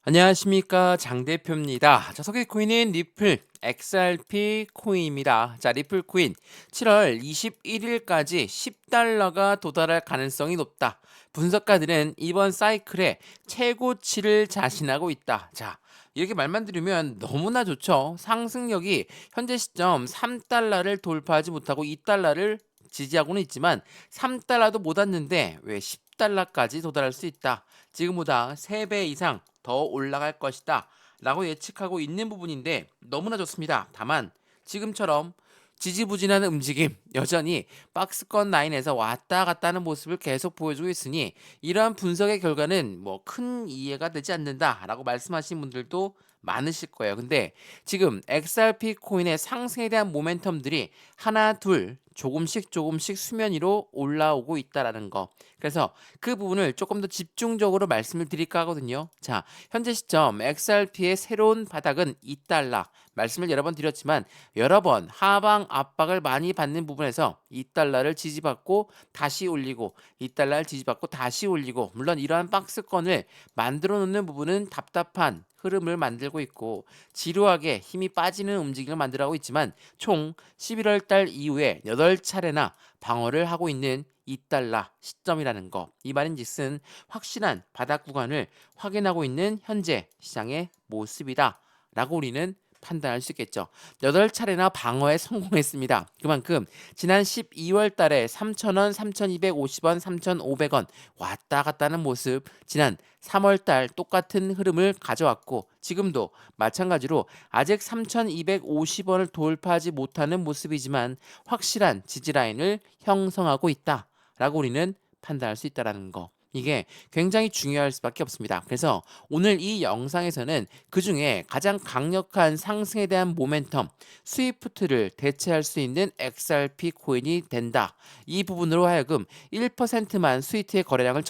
안녕하십니까, 장 대표입니다. 자, 소개 코인은 리플 XRP 코인입니다. 자, 리플 코인 7월 21일까지 10달러가 도달할 가능성이 높다. 분석가들은 이번 사이클의 최고치를 자신하고 있다. 자, 이렇게 말만 들으면 너무나 좋죠. 상승력이 현재 시점 3달러를 돌파하지 못하고 2달러를 지지하고는 있지만 3달러도 못 왔는데 왜 10달러까지 도달할 수 있다. 지금보다 3배 이상 더 올라갈 것이다 라고 예측하고 있는 부분인데 너무나 좋습니다. 다만 지금처럼 지지부진한 움직임, 여전히 박스권 라인에서 왔다 갔다 하는 모습을 계속 보여주고 있으니 이러한 분석의 결과는 뭐 큰 이해가 되지 않는다라고 말씀하신 분들도 많으실 거예요. 근데 지금 XRP 코인의 상승에 대한 모멘텀들이 하나 둘 조금씩 수면 위로 올라오고 있다라는 거. 그래서 그 부분을 조금 더 집중적으로 말씀을 드릴까 하거든요. 자, 현재 시점 XRP의 새로운 바닥은 2달러. 말씀을 여러 번 드렸지만 여러 번 하방 압박을 많이 받는 부분에서 2달러를 지지받고 다시 올리고 2달러를 지지받고 다시 올리고, 물론 이러한 박스권을 만들어 놓는 부분은 답답한 흐름을 만들고 있고 지루하게 힘이 빠지는 움직임을 만들어가고 있지만 총 11월 달 이후에 8차례나 방어를 하고 있는 2달러 시점이라는 거. 이 말인즉슨 확실한 바닥 구간을 확인하고 있는 현재 시장의 모습이다 라고 우리는 판단할 수 있겠죠. 8차례나 방어에 성공했습니다. 그만큼 지난 12월 달에 3,000원, 3,250원, 3,500원 왔다 갔다 하는 모습, 지난 3월 달 똑같은 흐름을 가져왔고 지금도 마찬가지로 아직 3,250원을 돌파하지 못하는 모습이지만 확실한 지지라인을 형성하고 있다라고 우리는 판단할 수 있다는 거. 이게 굉장히 중요할 수밖에 없습니다. 그래서 오늘 이 영상에서는 그 중에 가장 강력한 상승에 대한 모멘텀, 스위프트를 대체할 수 있는 XRP 코인이 된다. 이 부분으로 하여금 1%만 스위프트의 거래량을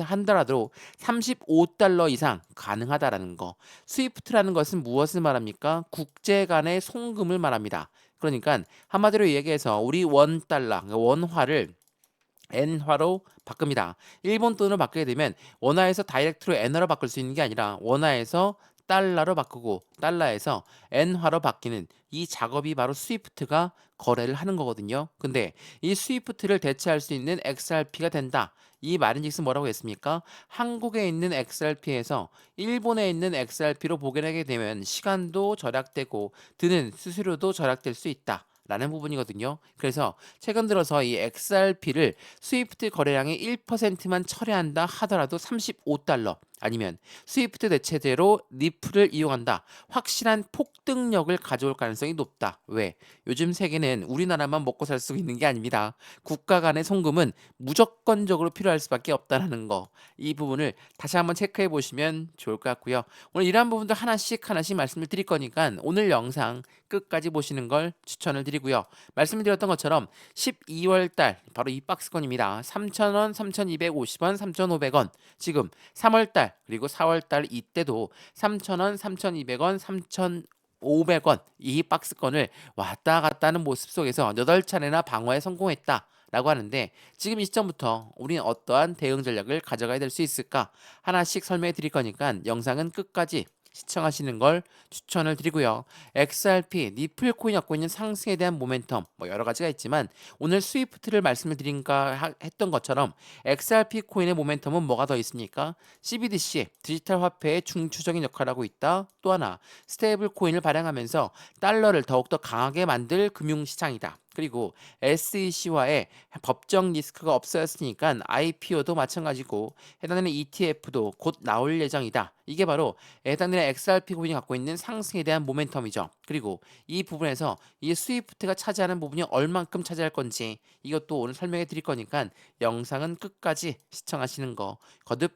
한다라도 35달러 이상 가능하다라는 거. 스위프트라는 것은 무엇을 말합니까? 국제 간의 송금을 말합니다. 그러니까 한마디로 얘기해서 우리 원달러, 원화를 엔화로 바꿉니다. 일본 돈으로 바꾸게 되면 원화에서 다이렉트로 엔화로 바꿀 수 있는 게 아니라 원화에서 달러로 바꾸고 달러에서 엔화로 바뀌는 이 작업이 바로 스위프트가 거래를 하는 거거든요. 근데 이 스위프트를 대체할 수 있는 XRP가 된다. 이 말인즉슨 뭐라고 했습니까? 한국에 있는 XRP에서 일본에 있는 XRP로 보관하게 되면 시간도 절약되고 드는 수수료도 절약될 수 있다. 라는 부분이거든요. 그래서 최근 들어서 이 XRP를 스위프트 거래량의 1%만 철회한다 하더라도 35달러, 아니면 스위프트 대체제로 리플을 이용한다, 확실한 폭등력을 가져올 가능성이 높다. 왜? 요즘 세계는 우리나라만 먹고 살 수 있는 게 아닙니다. 국가 간의 송금은 무조건적으로 필요할 수밖에 없다는 거. 이 부분을 다시 한번 체크해 보시면 좋을 것 같고요. 오늘 이러한 부분도 하나씩 말씀을 드릴 거니까 오늘 영상 끝까지 보시는 걸 추천을 드리고요. 말씀을 드렸던 것처럼 12월 달 바로 이 박스권입니다. 3,000원, 3,250원, 3,500원. 지금 3월 달 그리고 4월 달 이때도 3,000원, 3,200원, 3,500원 이 박스권을 왔다 갔다 하는 모습 속에서 8차례나 방어에 성공했다. 라고 하는데 지금 이 시점부터 우리는 어떠한 대응 전략을 가져가야 될 수 있을까? 하나씩 설명해 드릴 거니까 영상은 끝까지 시청하시는 걸 추천을 드리고요. XRP, 니플 코인이 갖고 있는 상승에 대한 모멘텀 뭐 여러 가지가 있지만 오늘 스위프트를 말씀을 드린가 했던 것처럼 XRP 코인의 모멘텀은 뭐가 더 있습니까? CBDC, 디지털 화폐의 중추적인 역할을 하고 있다. 또 하나, 스테이블 코인을 발행하면서 달러를 더욱더 강하게 만들 금융시장이다. 그리고 SEC와의 법정 리스크가 없어졌으니까 IPO도 마찬가지고 해당되는 ETF도 곧 나올 예정이다. 이게 바로 해당되는 XRP 코인이 갖고 있는 상승에 대한 모멘텀이죠. 그리고 이 부분에서 이 스위프트가 차지하는 부분이 얼만큼 차지할 건지 이것도 오늘 설명해 드릴 거니까 영상은 끝까지 시청하시는 거 거듭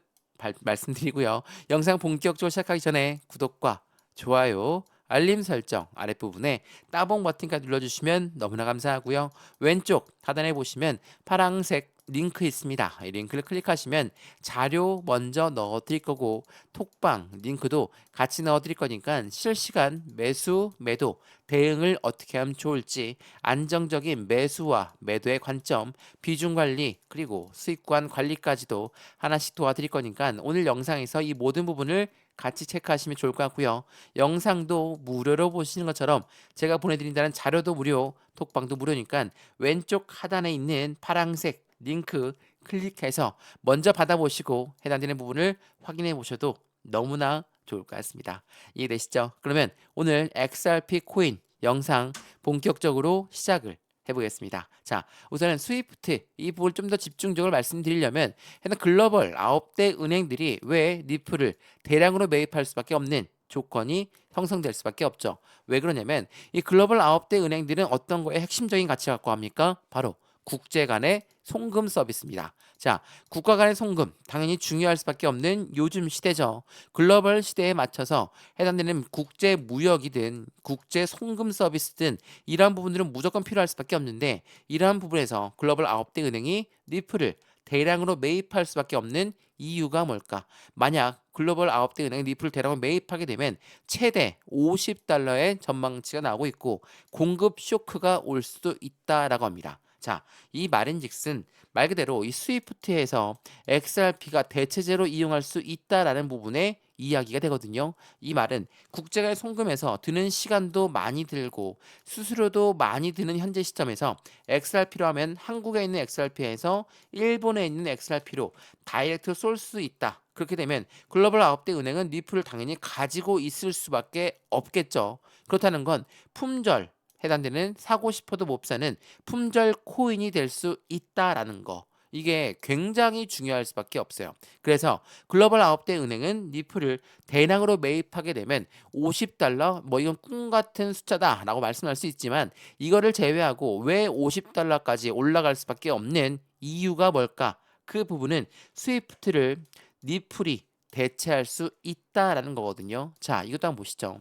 말씀드리고요. 영상 본격적으로 시작하기 전에 구독과 좋아요, 알림 설정 아랫부분에 따봉 버튼까지 눌러주시면 너무나 감사하고요. 왼쪽 하단에 보시면 파랑색 링크 있습니다. 이 링크를 클릭하시면 자료 먼저 넣어 드릴 거고 톡방 링크도 같이 넣어 드릴 거니까 실시간 매수, 매도 대응을 어떻게 하면 좋을지 안정적인 매수와 매도의 관점, 비중 관리 그리고 수익관 관리까지도 하나씩 도와드릴 거니까 오늘 영상에서 이 모든 부분을 같이 체크하시면 좋을 것 같고요. 영상도 무료로 보시는 것처럼 제가 보내드린다는 자료도 무료, 톡방도 무료니까 왼쪽 하단에 있는 파란색 링크 클릭해서 먼저 받아보시고 해당되는 부분을 확인해 보셔도 너무나 좋을 것 같습니다. 이해되시죠? 그러면 오늘 XRP 코인 영상 본격적으로 시작을 해보겠습니다. 자, 우선은 스위프트 이 부분 좀 더 집중적으로 말씀드리려면 해당 글로벌 9대 은행들이 왜 리플을 대량으로 매입할 수밖에 없는 조건이 형성될 수밖에 없죠. 왜 그러냐면 이 글로벌 9대 은행들은 어떤 거에 핵심적인 가치 갖고 합니까? 바로 국제 간의 송금 서비스입니다. 자, 국가 간의 송금 당연히 중요할 수밖에 없는 요즘 시대죠. 글로벌 시대에 맞춰서 해당되는 국제 무역이든 국제 송금 서비스든 이러한 부분들은 무조건 필요할 수밖에 없는데 이러한 부분에서 글로벌 9대 은행이 리플을 대량으로 매입할 수밖에 없는 이유가 뭘까? 만약 글로벌 9대 은행이 리플을 대량으로 매입하게 되면 최대 50달러의 전망치가 나오고 있고 공급 쇼크가 올 수도 있다라고 합니다. 자, 이 말인즉슨 말 그대로 이 스위프트에서 XRP가 대체제로 이용할 수 있다라는 부분에 이야기가 되거든요. 이 말은 국제간 송금에서 드는 시간도 많이 들고 수수료도 많이 드는 현재 시점에서 XRP로 하면 한국에 있는 XRP에서 일본에 있는 XRP로 다이렉트 쏠 수 있다. 그렇게 되면 글로벌 9대 은행은 리플을 당연히 가지고 있을 수밖에 없겠죠. 그렇다는 건 품절 해당되는 사고 싶어도 못 사는 품절 코인이 될 수 있다라는 거. 이게 굉장히 중요할 수밖에 없어요. 그래서 글로벌 9대 은행은 리플을 대량으로 매입하게 되면 50달러 뭐 이건 꿈 같은 숫자다라고 말씀할 수 있지만 이거를 제외하고 왜 50달러까지 올라갈 수밖에 없는 이유가 뭘까? 그 부분은 스위프트를 리플이 대체할 수 있다라는 거거든요. 자, 이것도 한번 보시죠.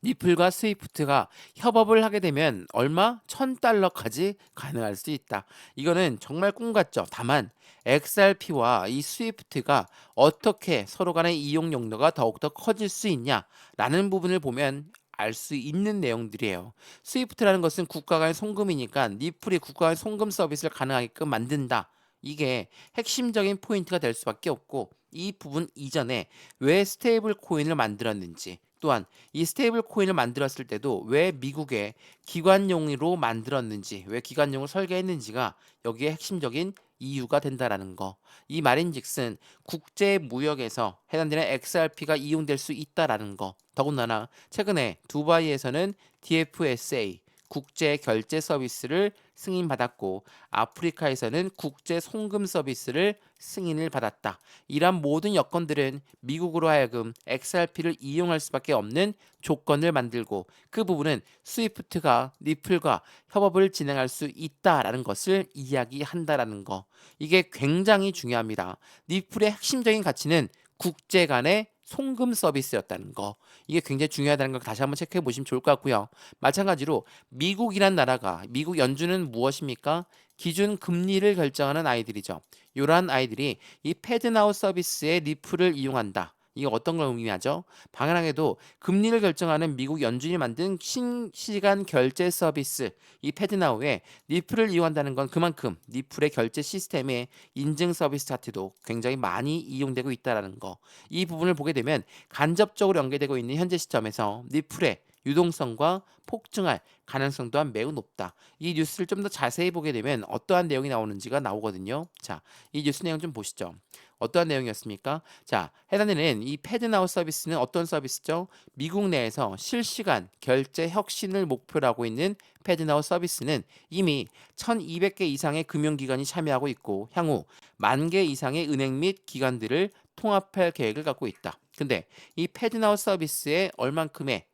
리플과 스위프트가 협업을 하게 되면 얼마? 1000달러까지 가능할 수 있다. 이거는 정말 꿈 같죠. 다만 XRP와 이 스위프트가 어떻게 서로 간의 이용 용도가 더욱더 커질 수 있냐라는 부분을 보면 알 수 있는 내용들이에요. 스위프트라는 것은 국가 간의 송금이니까 리플이 국가 간의 송금 서비스를 가능하게끔 만든다. 이게 핵심적인 포인트가 될 수밖에 없고 이 부분 이전에 왜 스테이블 코인을 만들었는지 또한 이 스테이블 코인을 만들었을 때도 왜 미국의 기관용으로 만들었는지, 왜 기관용을 설계했는지가 여기에 핵심적인 이유가 된다라는 거. 이 말인즉슨 국제 무역에서 해당되는 XRP가 이용될 수 있다라는 거. 더군다나 최근에 두바이에서는 DFSA 국제 결제 서비스를 승인받았고 아프리카에서는 국제 송금 서비스를 승인을 받았다. 이러한 모든 여건들은 미국으로 하여금 XRP를 이용할 수밖에 없는 조건을 만들고 그 부분은 스위프트가 리플과 협업을 진행할 수 있다라는 것을 이야기한다라는 거. 이게 굉장히 중요합니다. 리플의 핵심적인 가치는 국제 간의 송금 서비스였다는 거. 이게 굉장히 중요하다는 걸 다시 한번 체크해 보시면 좋을 것 같고요. 마찬가지로 미국이란 나라가 미국 연준은 무엇입니까? 기준 금리를 결정하는 아이들이죠. 이러한 아이들이 이 패드나우 서비스의 리플을 이용한다. 이게 어떤 걸 의미하죠? 당연하게도 금리를 결정하는 미국 연준이 만든 실시간 결제 서비스 이 패드나우에 리플을 이용한다는 건 그만큼 리플의 결제 시스템의 인증 서비스 차트도 굉장히 많이 이용되고 있다는 거. 이 부분을 보게 되면 간접적으로 연계되고 있는 현재 시점에서 리플의 유동성과 폭증할 가능성 또한 매우 높다. 이 뉴스를 좀 더 자세히 보게 되면 어떠한 내용이 나오는지가 나오거든요. 자, 이 뉴스 내용 좀 보시죠. 어떠한 내용이었습니까? 자, 해당되는 이 패드나우 서비스는 어떤 서비스죠? 미국 내에서 실시간 결제 혁신을 목표로 하고 있는 패드나우 서비스는 이미 1200개 이상의 금융기관이 참여하고 있고 향후 10,000개 이상의 은행 및 기관들을 통합할 계획을 갖고 있다. 근데 이 패드나우 서비스에 얼만큼의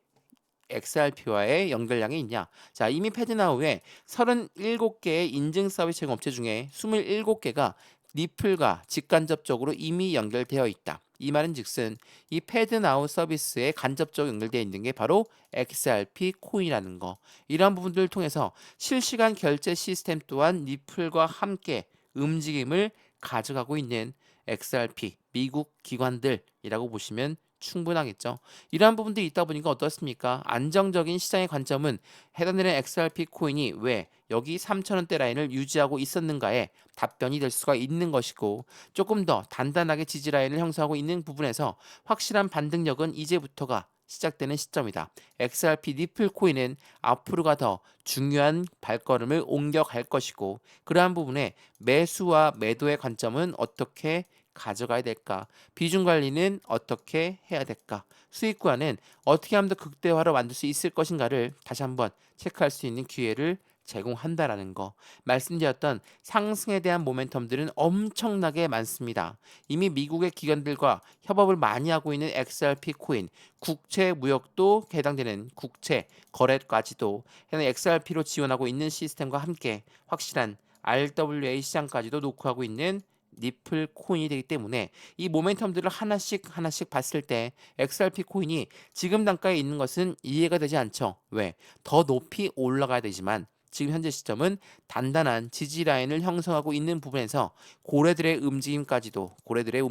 XRP와의 연결량이 있냐? 자, 이미 패드나우에 37개의 인증 서비스 제공 업체 중에 27개가 리플과 직간접적으로 이미 연결되어 있다. 이 말은 즉슨 이 패드나우 서비스에 간접적으로 연결되어 있는 게 바로 XRP 코인이라는 거. 이러한 부분들을 통해서 실시간 결제 시스템 또한 리플과 함께 움직임을 가져가고 있는 XRP 미국 기관들이라고 보시면 충분하겠죠. 이러한 부분들이 있다 보니까 어떻습니까? 안정적인 시장의 관점은 해당되는 XRP 코인이 왜 여기 3,000원대 라인을 유지하고 있었는가에 답변이 될 수가 있는 것이고, 조금 더 단단하게 지지 라인을 형성하고 있는 부분에서 확실한 반등력은 이제부터가 시작되는 시점이다. XRP 리플 코인은 앞으로가 더 중요한 발걸음을 옮겨갈 것이고, 그러한 부분에 매수와 매도의 관점은 어떻게 가져가야 될까? 비중 관리는 어떻게 해야 될까? 수익 구간은 어떻게 하면 더 극대화로 만들 수 있을 것인가를 다시 한번 체크할 수 있는 기회를 제공한다라는 거. 말씀드렸던 상승에 대한 모멘텀들은 엄청나게 많습니다. 이미 미국의 기관들과 협업을 많이 하고 있는 XRP 코인, 국채 무역도 해당되는 국채 거래까지도 해당 XRP로 지원하고 있는 시스템과 함께 확실한 RWA 시장까지도 놓고하고 있는 리플 코인이 되기 때문에 이 모멘텀들을 하나씩 하나씩 봤을 때 XRP 코인이 지금 단가에 있는 것은 이해가 되지 않죠. 왜? 더 높이 올라가야 되지만 지금 현재 시점은 단단한 지지 라인을 형성하고 있는 부분에서 고래들의 움직임까지도 고래들의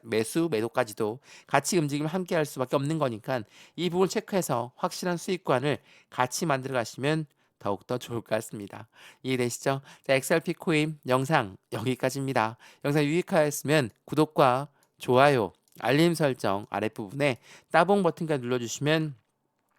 매수 매도까지도 같이 움직임을 함께 할 수밖에 없는 거니까 이 부분 체크해서 확실한 수익관을 같이 만들어 가시면 더욱더 좋을 것 같습니다. 이해되시죠? 자, XRP 코인 영상 여기까지입니다. 영상 유익하였으면 구독과 좋아요, 알림 설정 아랫부분에 따봉 버튼까지 눌러주시면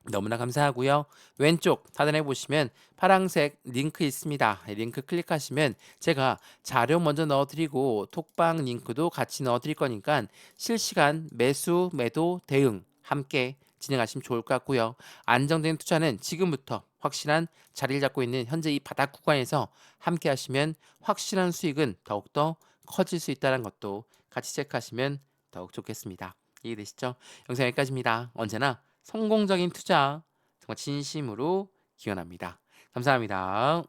너무나 감사하고요. 왼쪽 하단에 보시면 파란색 링크 있습니다. 링크 클릭하시면 제가 자료 먼저 넣어드리고 톡방 링크도 같이 넣어드릴 거니까 실시간 매수, 매도, 대응 함께 진행하시면 좋을 것 같고요. 안정된 투자는 지금부터 확실한 자리를 잡고 있는 현재 이 바닥 구간에서 함께 하시면 확실한 수익은 더욱더 커질 수 있다는 것도 같이 체크하시면 더욱 좋겠습니다. 이해되시죠? 영상 여기까지입니다. 언제나 성공적인 투자 정말 진심으로 기원합니다. 감사합니다.